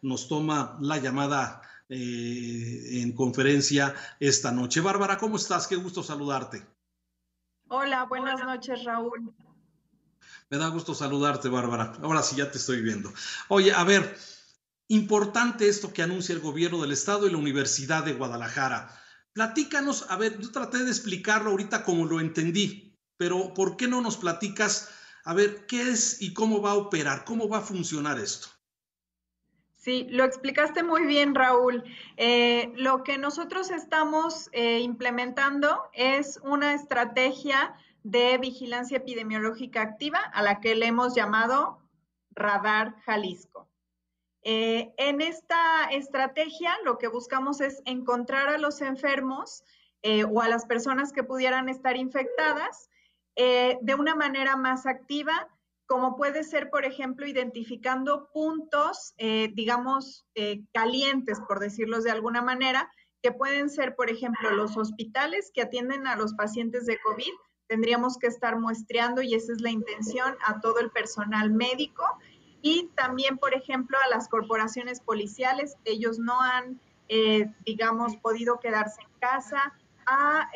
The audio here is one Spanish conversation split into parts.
nos toma la llamada en conferencia esta noche. Bárbara, ¿cómo estás? Qué gusto saludarte. Hola, buenas noches, Raúl. Me da gusto saludarte, Bárbara. Ahora sí ya te estoy viendo. Oye, a ver, importante esto que anuncia el gobierno del estado y la Universidad de Guadalajara. Platícanos, a ver, yo traté de explicarlo ahorita como lo entendí, pero ¿por qué no nos platicas, a ver, qué es y cómo va a operar, cómo va a funcionar esto? Sí, lo explicaste muy bien, Raúl. Lo que nosotros estamos implementando es una estrategia de vigilancia epidemiológica activa a la que le hemos llamado Radar Jalisco. En esta estrategia lo que buscamos es encontrar a los enfermos o a las personas que pudieran estar infectadas de una manera más activa, como puede ser, por ejemplo, identificando puntos, calientes, por decirlos de alguna manera, que pueden ser, por ejemplo, los hospitales que atienden a los pacientes de COVID. Tendríamos que estar muestreando, y esa es la intención, a todo el personal médico. Y también, por ejemplo, a las corporaciones policiales. Ellos no han, podido quedarse en casa, a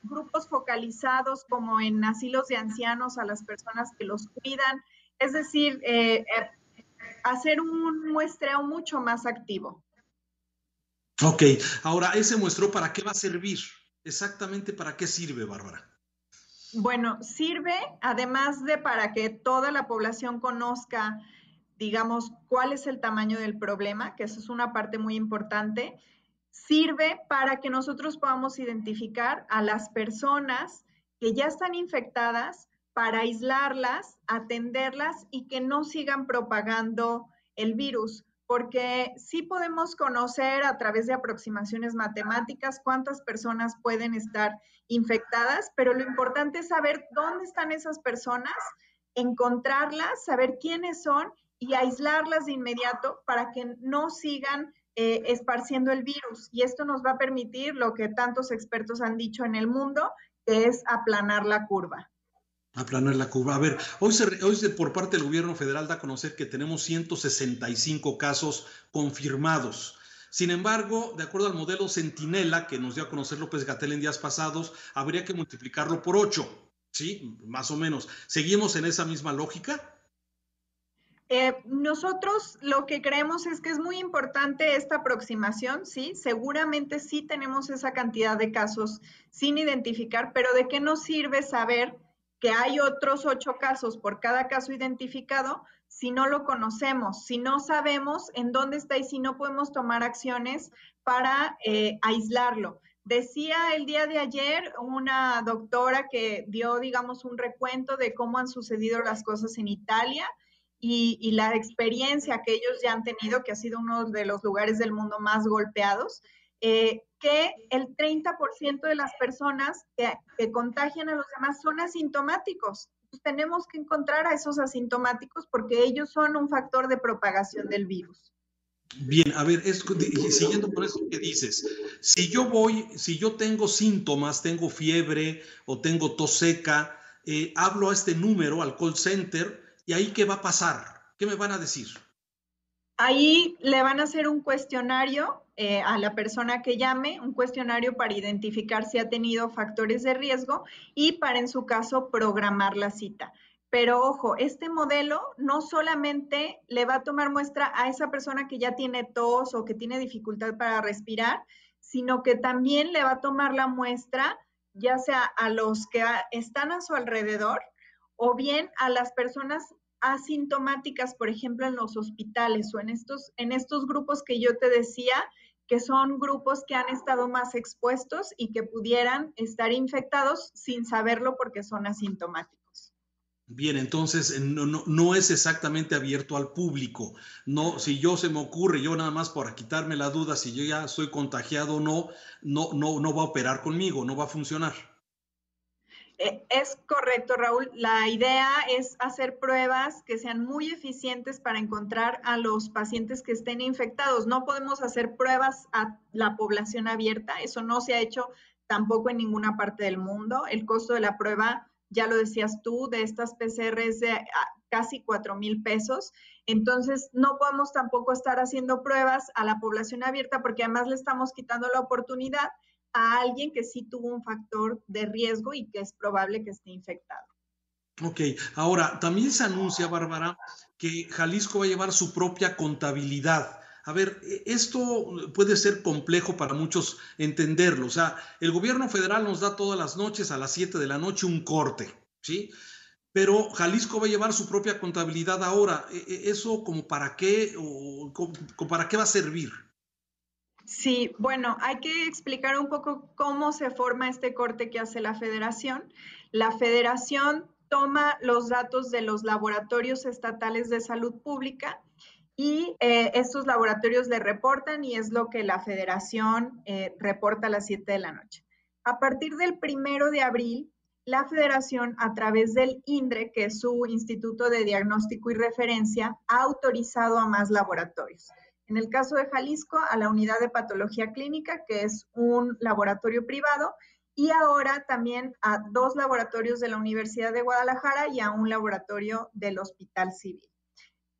grupos focalizados como en asilos de ancianos, a las personas que los cuidan. Es decir, hacer un muestreo mucho más activo. Ok, ahora ese muestreo, ¿para qué va a servir? Exactamente, ¿para qué sirve, Bárbara? Bueno, sirve además de para que toda la población conozca, digamos, cuál es el tamaño del problema, que eso es una parte muy importante. Sirve para que nosotros podamos identificar a las personas que ya están infectadas, para aislarlas, atenderlas y que no sigan propagando el virus, porque sí podemos conocer a través de aproximaciones matemáticas cuántas personas pueden estar infectadas, pero lo importante es saber dónde están esas personas, encontrarlas, saber quiénes son y aislarlas de inmediato para que no sigan esparciendo el virus. Y esto nos va a permitir lo que tantos expertos han dicho en el mundo, que es aplanar la curva. Aplanar la curva. A ver, hoy por parte del gobierno federal da a conocer que tenemos 165 casos confirmados. Sin embargo, de acuerdo al modelo Centinela que nos dio a conocer López-Gatell en días pasados, habría que multiplicarlo por 8, ¿sí? Más o menos. ¿Seguimos en esa misma lógica? Nosotros lo que creemos es que es muy importante esta aproximación, ¿sí? Seguramente sí tenemos esa cantidad de casos sin identificar, pero ¿de qué nos sirve saber que hay otros 8 casos por cada caso identificado si no lo conocemos, si no sabemos en dónde está y si no podemos tomar acciones para aislarlo? Decía el día de ayer una doctora que dio, digamos, un recuento de cómo han sucedido las cosas en Italia y la experiencia que ellos ya han tenido, que ha sido uno de los lugares del mundo más golpeados, que el 30% de las personas que contagian a los demás son asintomáticos. Entonces, tenemos que encontrar a esos asintomáticos porque ellos son un factor de propagación del virus. Bien, a ver, siguiendo con eso que dices, si yo tengo síntomas, tengo fiebre o tengo tos seca, hablo a este número, al call center, y ahí ¿qué va a pasar? ¿Qué me van a decir? Ahí le van a hacer un cuestionario a la persona que llame, un cuestionario para identificar si ha tenido factores de riesgo y para, en su caso, programar la cita. Pero ojo, este modelo no solamente le va a tomar muestra a esa persona que ya tiene tos o que tiene dificultad para respirar, sino que también le va a tomar la muestra ya sea a los que están a su alrededor o bien a las personas asintomáticas, por ejemplo, en los hospitales o en estos grupos que yo te decía, que son grupos que han estado más expuestos y que pudieran estar infectados sin saberlo porque son asintomáticos. Bien, entonces no es exactamente abierto al público. No, si yo se me ocurre, yo nada más para quitarme la duda, si yo ya estoy contagiado o no va a operar conmigo, no va a funcionar. Es correcto, Raúl. La idea es hacer pruebas que sean muy eficientes para encontrar a los pacientes que estén infectados. No podemos hacer pruebas a la población abierta. Eso no se ha hecho tampoco en ninguna parte del mundo. El costo de la prueba, ya lo decías tú, de estas PCR es de casi 4,000 pesos. Entonces, no podemos tampoco estar haciendo pruebas a la población abierta porque además le estamos quitando la oportunidad a alguien que sí tuvo un factor de riesgo y que es probable que esté infectado. Ok, ahora también se anuncia, Bárbara, que Jalisco va a llevar su propia contabilidad. A ver, esto puede ser complejo para muchos entenderlo. O sea, el gobierno federal nos da todas las noches a las 7 de la noche un corte, ¿sí? Pero Jalisco va a llevar su propia contabilidad ahora. ¿Eso como para qué o como para qué va a servir? Sí, bueno, hay que explicar un poco cómo se forma este corte que hace la federación. La federación toma los datos de los laboratorios estatales de salud pública y estos laboratorios le reportan y es lo que la federación reporta a las 7 de la noche. A partir del 1 de abril, la federación, a través del INDRE, que es su Instituto de Diagnóstico y Referencia, ha autorizado a más laboratorios. En el caso de Jalisco, a la Unidad de Patología Clínica, que es un laboratorio privado, y ahora también a 2 laboratorios de la Universidad de Guadalajara y a un laboratorio del Hospital Civil.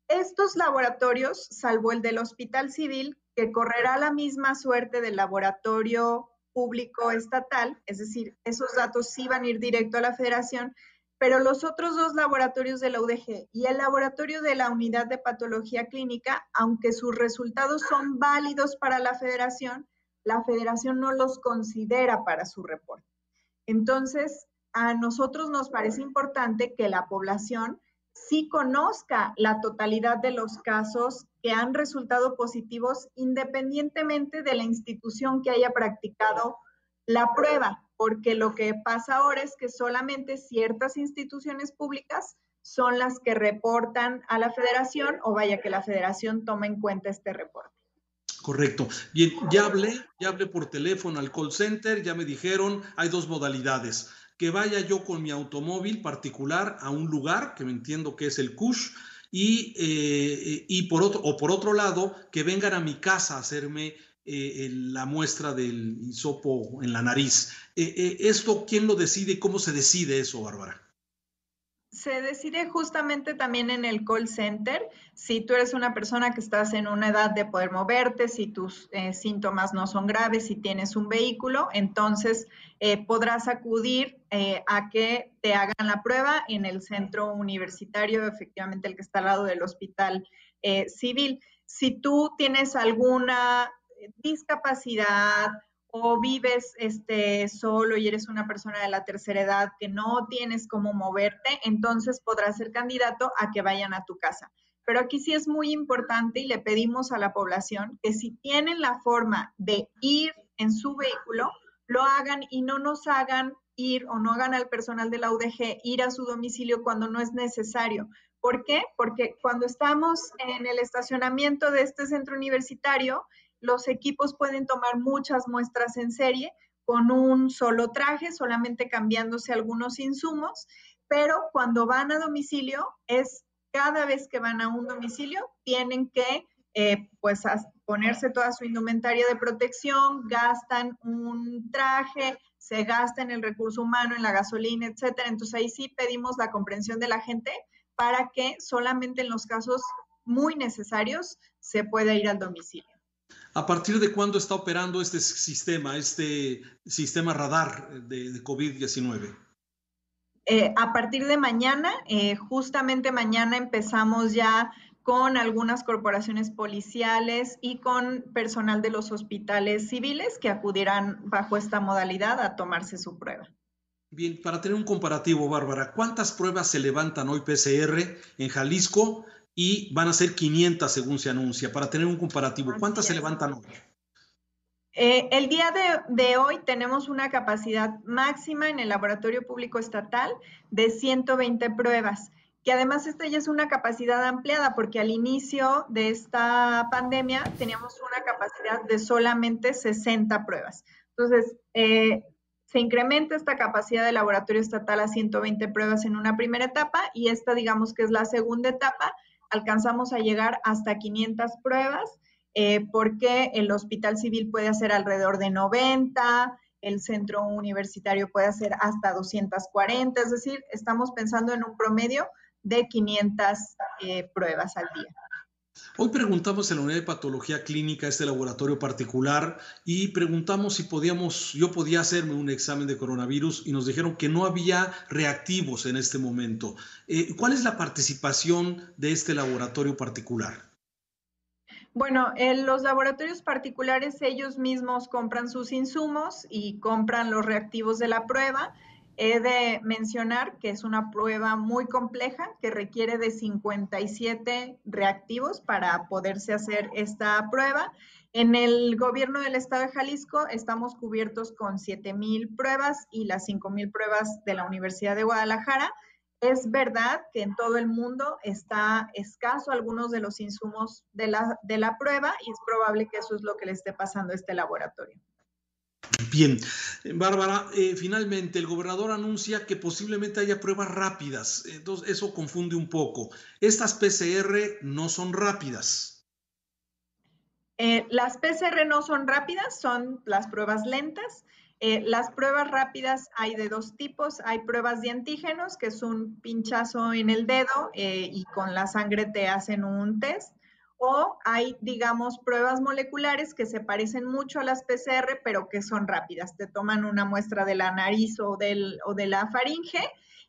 Estos laboratorios, salvo el del Hospital Civil, que correrá la misma suerte del laboratorio público estatal, es decir, esos datos sí van a ir directo a la federación, pero los otros 2 laboratorios de la UDG y el laboratorio de la Unidad de Patología Clínica, aunque sus resultados son válidos para la federación no los considera para su reporte. Entonces, a nosotros nos parece importante que la población sí conozca la totalidad de los casos que han resultado positivos independientemente de la institución que haya practicado la prueba, porque lo que pasa ahora es que solamente ciertas instituciones públicas son las que reportan a la federación o vaya que la federación toma en cuenta este reporte. Correcto. Bien, ya hablé por teléfono al call center, ya me dijeron, hay 2 modalidades. Que vaya yo con mi automóvil particular a un lugar, que me entiendo que es el CUSH, y por otro lado, que vengan a mi casa a hacerme la muestra del hisopo en la nariz. ¿Esto quién lo decide? ¿Cómo se decide eso, Bárbara? Se decide justamente también en el call center. Si tú eres una persona que estás en una edad de poder moverte, si tus síntomas no son graves, si tienes un vehículo, entonces podrás acudir a que te hagan la prueba en el centro universitario, efectivamente el que está al lado del hospital civil. Si tú tienes alguna discapacidad o vives solo y eres una persona de la tercera edad que no tienes cómo moverte, entonces podrás ser candidato a que vayan a tu casa. Pero aquí sí es muy importante y le pedimos a la población que si tienen la forma de ir en su vehículo, lo hagan y no nos hagan ir o no hagan al personal de la UDG ir a su domicilio cuando no es necesario. ¿Por qué? Porque cuando estamos en el estacionamiento de este centro universitario, los equipos pueden tomar muchas muestras en serie con un solo traje, solamente cambiándose algunos insumos, pero cuando van a domicilio, cada vez que van a un domicilio, tienen que pues ponerse toda su indumentaria de protección, gastan un traje, se gasta en el recurso humano, en la gasolina, etcétera. Entonces ahí sí pedimos la comprensión de la gente para que solamente en los casos muy necesarios se pueda ir al domicilio. ¿A partir de cuándo está operando este sistema radar de COVID-19? A partir de mañana, justamente mañana empezamos ya con algunas corporaciones policiales y con personal de los hospitales civiles que acudirán bajo esta modalidad a tomarse su prueba. Bien, para tener un comparativo, Bárbara, ¿cuántas pruebas se levantan hoy PCR en Jalisco? Y van a ser 500 según se anuncia. Para tener un comparativo, ¿cuántas se levantan hoy? El día de hoy tenemos una capacidad máxima en el laboratorio público estatal de 120 pruebas, que además esta ya es una capacidad ampliada porque al inicio de esta pandemia teníamos una capacidad de solamente 60 pruebas. Entonces, se incrementa esta capacidad del laboratorio estatal a 120 pruebas en una primera etapa y esta digamos que es la segunda etapa. Alcanzamos a llegar hasta 500 pruebas. Porque el hospital civil puede hacer alrededor de 90, el centro universitario puede hacer hasta 240, es decir, estamos pensando en un promedio de 500 pruebas al día. Hoy preguntamos en la unidad de patología clínica, este laboratorio particular, y preguntamos si yo podía hacerme un examen de coronavirus y nos dijeron que no había reactivos en este momento. ¿Cuál es la participación de este laboratorio particular? Bueno, los laboratorios particulares ellos mismos compran sus insumos y compran los reactivos de la prueba. He de mencionar que es una prueba muy compleja que requiere de 57 reactivos para poderse hacer esta prueba. En el gobierno del estado de Jalisco estamos cubiertos con 7,000 pruebas y las 5,000 pruebas de la Universidad de Guadalajara. Es verdad que en todo el mundo está escaso algunos de los insumos de la prueba y es probable que eso es lo que le esté pasando a este laboratorio. Bien, Bárbara, finalmente el gobernador anuncia que posiblemente haya pruebas rápidas, entonces eso confunde un poco. Estas PCR no son rápidas. Las PCR no son rápidas, son las pruebas lentas. Las pruebas rápidas hay de dos tipos. Hay pruebas de antígenos, que es un pinchazo en el dedo y con la sangre te hacen un test. O hay, digamos, pruebas moleculares que se parecen mucho a las PCR, pero que son rápidas. Te toman una muestra de la nariz o de la faringe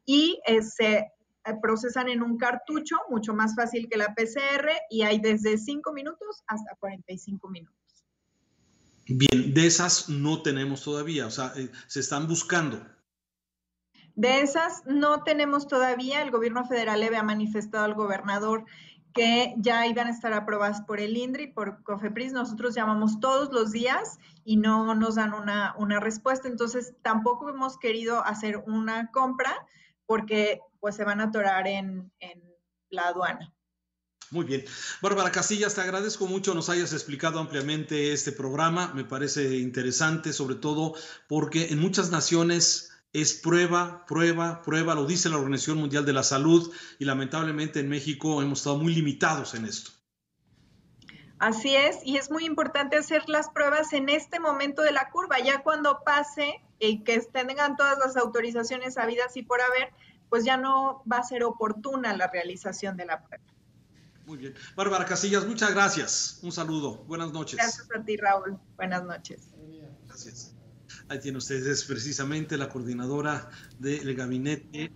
y se procesan en un cartucho, mucho más fácil que la PCR, y hay desde 5 minutos hasta 45 minutos. Bien, de esas no tenemos todavía, o sea, se están buscando. De esas no tenemos todavía. El gobierno federal le había manifestado al gobernador que ya iban a estar aprobadas por el INDRI, por COFEPRIS. Nosotros llamamos todos los días y no nos dan una respuesta. Entonces, tampoco hemos querido hacer una compra porque pues se van a atorar en la aduana. Muy bien. Bárbara Casillas, te agradezco mucho nos hayas explicado ampliamente este programa. Me parece interesante, sobre todo porque en muchas naciones es prueba, prueba, prueba, lo dice la Organización Mundial de la Salud y lamentablemente en México hemos estado muy limitados en esto. Así es, y es muy importante hacer las pruebas en este momento de la curva, ya cuando pase y que tengan todas las autorizaciones habidas y por haber, pues ya no va a ser oportuna la realización de la prueba. Muy bien. Bárbara Casillas, muchas gracias. Un saludo. Buenas noches. Gracias a ti, Raúl. Buenas noches. Gracias. Ahí tiene ustedes precisamente la coordinadora del gabinete